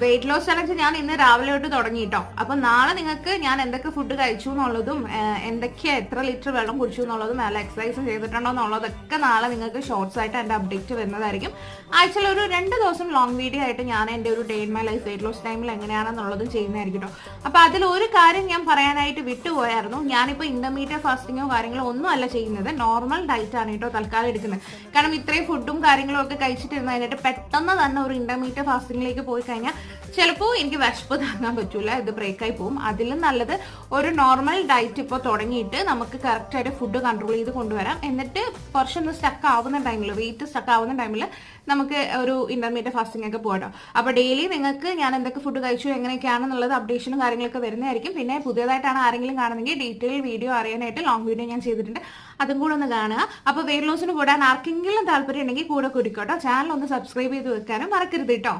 Weight loss challenge ഞാൻ ഇന്ന് രാവിലെ തൊട്ട് തുടങ്ങി കേട്ടോ. അപ്പൊ നാളെ നിങ്ങൾക്ക് ഞാൻ എന്തൊക്കെ ഫുഡ് കഴിച്ചു എന്നുള്ളതും എന്തൊക്കെയാ എത്ര ലിറ്റർ വെള്ളം കുടിച്ചു എന്നുള്ളതും നല്ല എക്സസൈസ് ചെയ്തിട്ടുണ്ടോ എന്നുള്ളതൊക്കെ നാളെ നിങ്ങൾക്ക് ഷോർട്സ് ആയിട്ട് എന്റെ അപ്ഡേറ്റ് വരുന്നതായിരിക്കും. ആഴ്ചയിൽ ഒരു 2 ദിവസം ലോങ് വീഡിയോ ആയിട്ട് ഞാൻ എന്റെ ഒരു day in my life weight loss ടൈമിൽ എങ്ങനെയാണെന്നുള്ളതും ചെയ്യുന്നതായിരിക്കും കേട്ടോ. അപ്പൊ അതിൽ ഒരു കാര്യം ഞാൻ പറയാനായിട്ട് വിട്ടുപോയായിരുന്നു. ഞാനിപ്പോ ഇന്റർമീഡിയറ്റ് ഫാസ്റ്റിങ്ങോ കാര്യങ്ങളോ ഒന്നും അല്ല ചെയ്യുന്നത്, നോർമൽ ഡയറ്റ് ആണ് കേട്ടോ തൽക്കാലം എടുക്കുന്നത്. കാരണം ഇത്രയും ഫുഡും കാര്യങ്ങളും ഒക്കെ കഴിച്ചിട്ടിരുന്നതിനായിട്ട് പെട്ടെന്ന് തന്നെ ഒരു ഇന്റർമീഡിയറ്റ് ഫാസ്റ്റിംഗിലേക്ക് പോയി കഴിഞ്ഞാൽ ചിലപ്പോൾ എനിക്ക് വിശപ്പ് താങ്ങാൻ പറ്റൂല, ഇത് ബ്രേക്കായി പോകും. അതിലും നല്ലത് ഒരു നോർമൽ ഡയറ്റ് ഇപ്പോൾ തുടങ്ങിയിട്ട് നമുക്ക് കറക്റ്റായിട്ട് ഫുഡ് കൺട്രോൾ ചെയ്ത് കൊണ്ടുവരാം. എന്നിട്ട് കുറച്ചൊന്ന് സ്റ്റക്ക് ആവുന്ന ടൈമിൽ, വെയിറ്റ് സ്റ്റക്ക് ആവുന്ന ടൈമിൽ നമുക്ക് ഒരു ഇന്റർമീഡിയറ്റ് ഫാസ്റ്റിംഗ് ഒക്കെ പോകട്ടോ. അപ്പോൾ ഡെയിലി നിങ്ങൾക്ക് ഞാൻ എന്തൊക്കെ ഫുഡ് കഴിച്ചു എങ്ങനെയൊക്കെയാണെന്നുള്ളത് അപ്ഡേഷനും കാര്യങ്ങളൊക്കെ വരുന്നതായിരിക്കും. പിന്നെ പുതിയതായിട്ടാണ് ആരെങ്കിലും കാണുന്നെങ്കിൽ ഡീറ്റെയിൽ വീഡിയോ അറിയാനായിട്ട് ലോങ് വീഡിയോ ഞാൻ ചെയ്തിട്ടുണ്ട്, അതും കൂടെ ഒന്ന് കാണുക. അപ്പോൾ വെയിറ്റ് ലോസിന് കൂടാൻ ആർക്കെങ്കിലും താല്പര്യം ഉണ്ടെങ്കിൽ കൂടെ കൂടിക്കോട്ടോ. ചാനൽ ഒന്ന് സബ്സ്ക്രൈബ് ചെയ്ത് വെക്കാനും മറക്കരുത് കേട്ടോ.